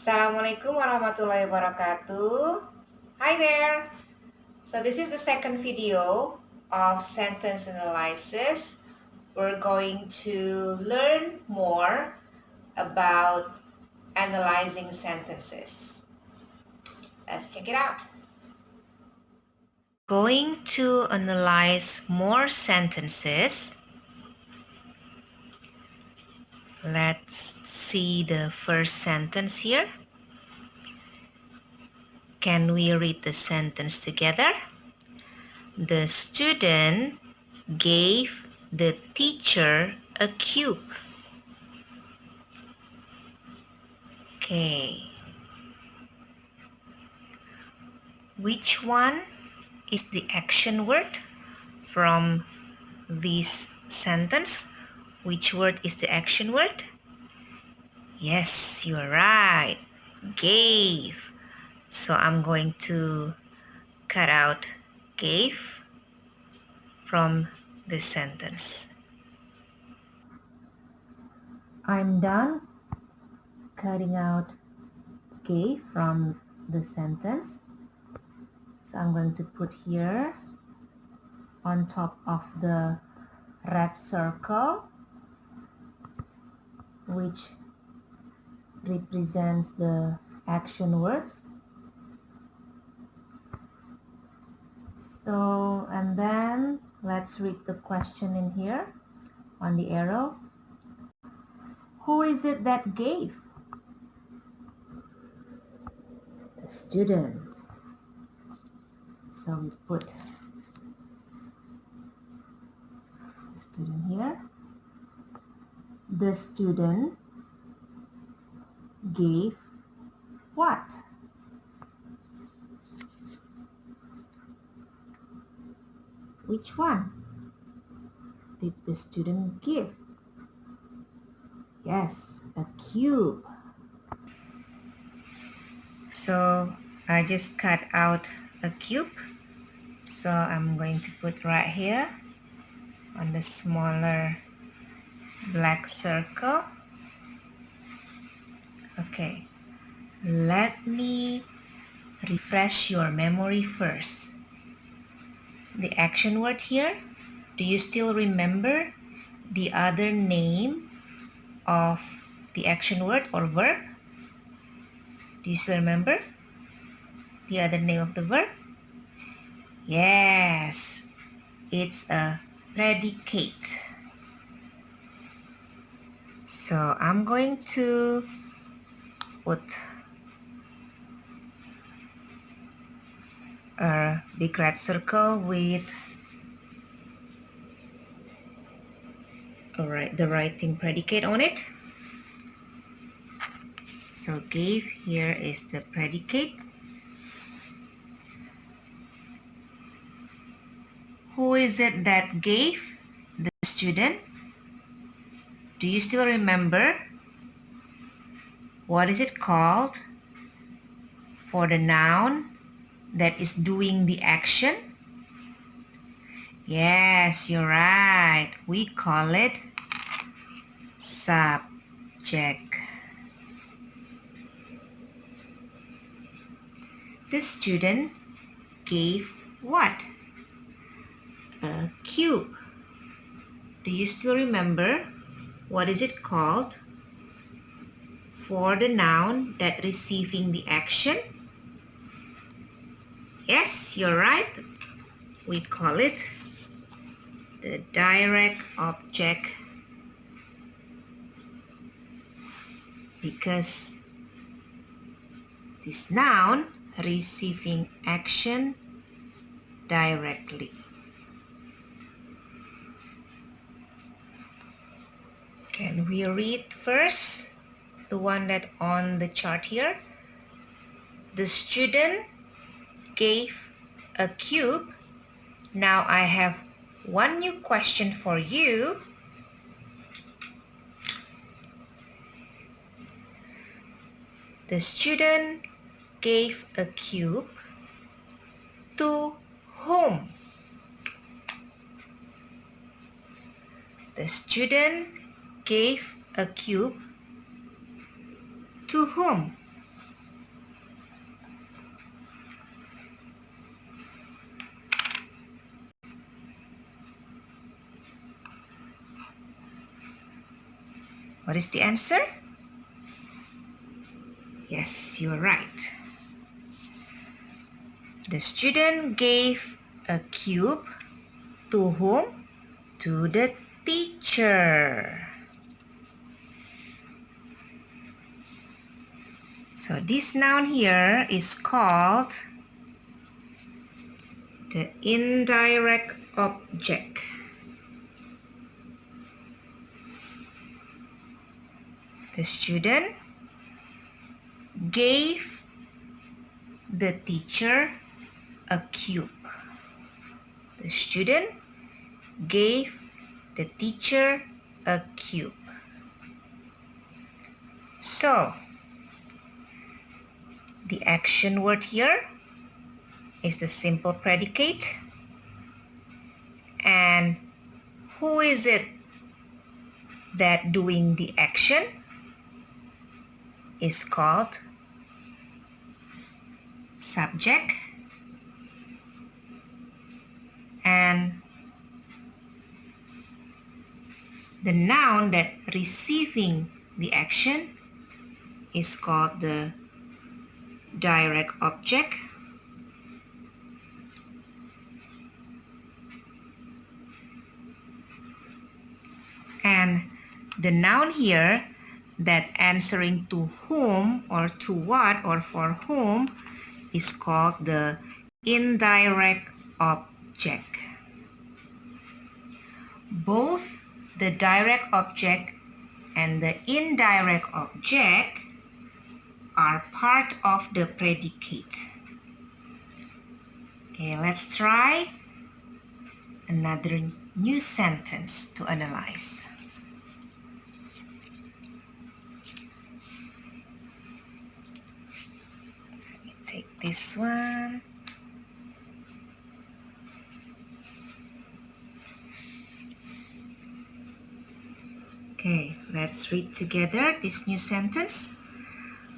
Assalamualaikum warahmatullahi wabarakatuh. Hi there. So this is the second video of sentence analysis. We're going to learn more about analyzing sentences. Let's check it out. Going to analyze more sentences. Let's see the first sentence here. Can we read the sentence together? The student gave the teacher a cube. Okay. Which one is the action word from this sentence? Which word is the action word? Yes, you're right. Gave. So I'm going to cut out gave from this sentence. I'm done cutting out gave from the sentence. So I'm going to put here on top of the red circle, which represents the action words. So, and then let's read the question in here on the arrow. Who is it that gave? The student. So we put the student here. The student gave what? Which one did the student give? Yes, a cube. So I just cut out a cube. So I'm going to put right here on the smaller black circle. Okay, let me refresh your memory first. The action word here, do you still remember the other name of the action word or verb? Do you still remember the other name of the verb? Yes, it's a predicate. So I'm going to put a big red circle with the writing predicate on it. So gave here is the predicate. Who is it that gave? The student. Do you still remember? What is it called for the noun that is doing the action? Yes, you're right. We call it subject. The student gave what? A cube. Do you still remember? What is it called for the noun that receiving the action? Yes, you're right. We call it the direct object because this noun receiving action directly. Can we read first the one that on the chart here? The student gave a cube. Now I have one new question for you. The student gave a cube to whom? The student gave a cube to whom? What is the answer? Yes, you're right. The student gave a cube to whom? To the teacher. So this noun here is called the indirect object. The student gave the teacher a cube. The student gave the teacher a cube. So, the action word here is the simple predicate. And who is it that doing the action? Is called subject. And the noun that receiving the action is called the direct object. And the noun here that answering to whom or to what or for whom is called the indirect object. Both the direct object and the indirect object are part of the predicate. Okay, let's try another new sentence to analyze. Let me take this one. Okay, let's read together this new sentence.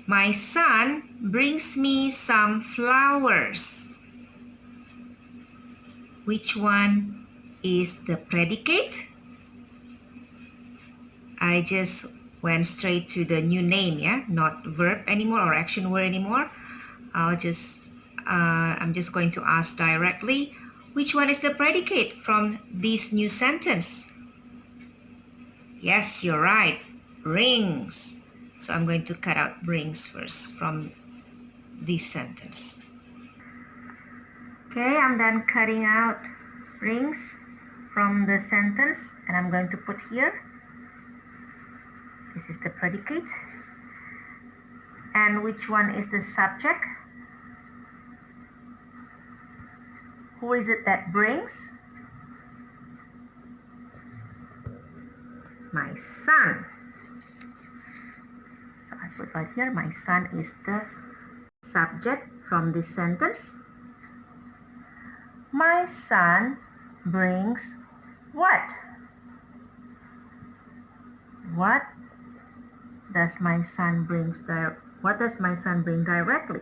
My son brings me some flowers. Which one is the predicate? I just went straight to the new name, yeah? Not verb anymore or action word anymore. I'm just going to ask directly, which one is the predicate from this new sentence? Yes, you're right. Brings. So I'm going to cut out brings first from this sentence. Okay, I'm done cutting out brings from the sentence, and I'm going to put here. This is the predicate. And which one is the subject? Who is it that brings? My son. So I put right here, my son is the subject from this sentence. My son brings what? What does my son bring directly?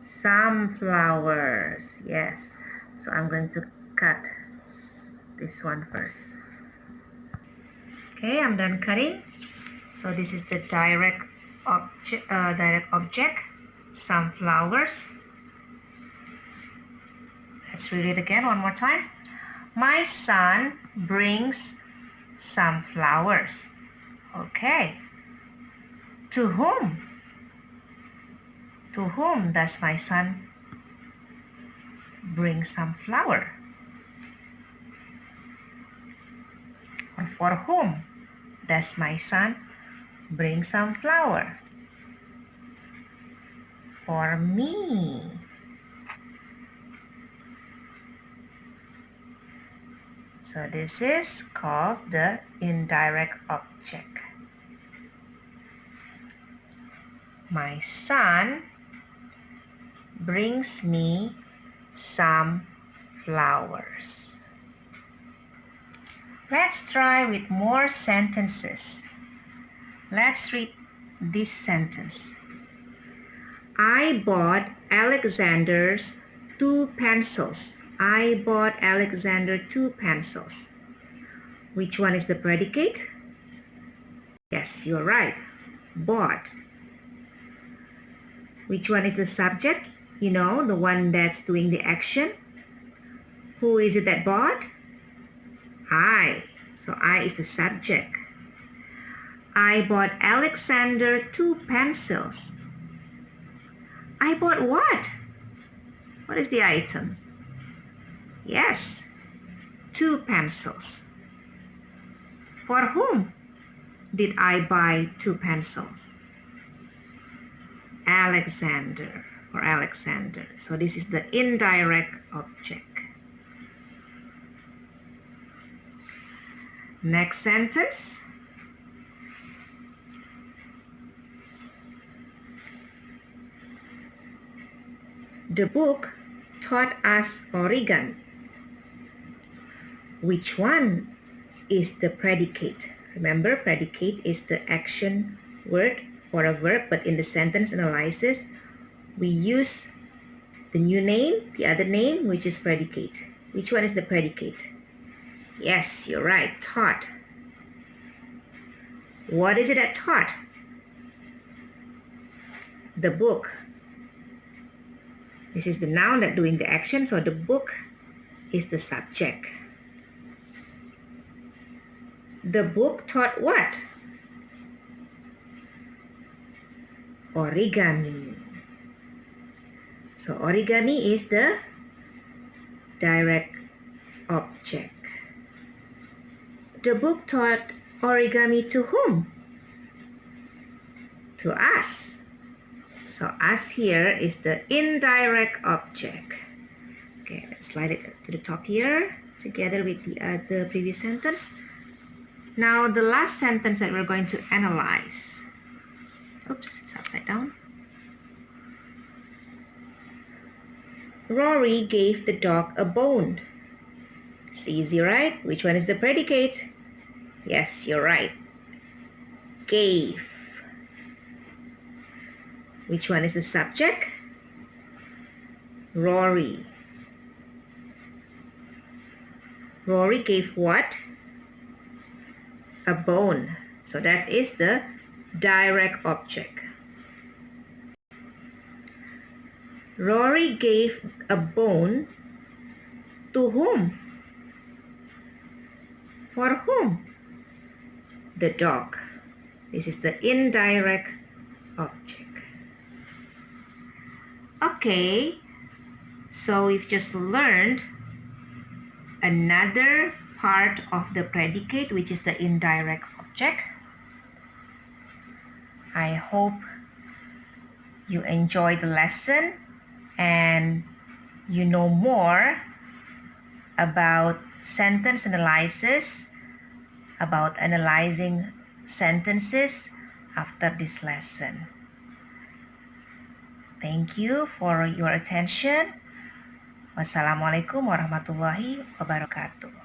Some flowers. Yes. So I'm going to cut this one first. Okay, I'm done cutting. So this is the direct object, some flowers. Let's read it again one more time. My son brings some flowers. Okay. To whom? To whom does my son bring some flower? Or for whom does my son bring some flower? For me. So this is called the indirect object. My son brings me some flowers. Let's try with more sentences. Let's read this sentence. I bought Alexander's 2 pencils. I bought Alexander 2 pencils. Which one is the predicate? Yes, you're right. Bought. Which one is the subject? You know, the one that's doing the action. Who is it that bought? I. So I is the subject. I bought Alexander 2 pencils. I bought what? What is the item? Yes, 2 pencils. For whom did I buy 2 pencils? Alexander, for Alexander. So this is the indirect object. Next sentence. The book taught us origami. Which one is the predicate? Remember, predicate is the action word for a verb, but in the sentence analysis, we use the new name, the other name, which is predicate. Which one is the predicate? Yes, you're right, taught. What is it that taught? The book. This is the noun that doing the action, so the book is the subject. The book taught what? Origami. So origami is the direct object. The book taught origami to whom? To us. So us here is the indirect object. Okay, let's slide it to the top here together with the previous sentence. Now the last sentence that we're going to analyze. Oops, it's upside down. Rory gave the dog a bone. It's easy, right? Which one is the predicate? Yes, you're right. Gave. Which one is the subject? Rory. Rory gave what? A bone. So that is the direct object. Rory gave a bone to whom? For whom? The dog. This is the indirect object. Okay, so we've just learned another part of the predicate, which is the indirect object. I hope you enjoy the lesson and you know more about sentence analysis, about analyzing sentences after this lesson. Thank you for your attention. Wassalamualaikum warahmatullahi wabarakatuh.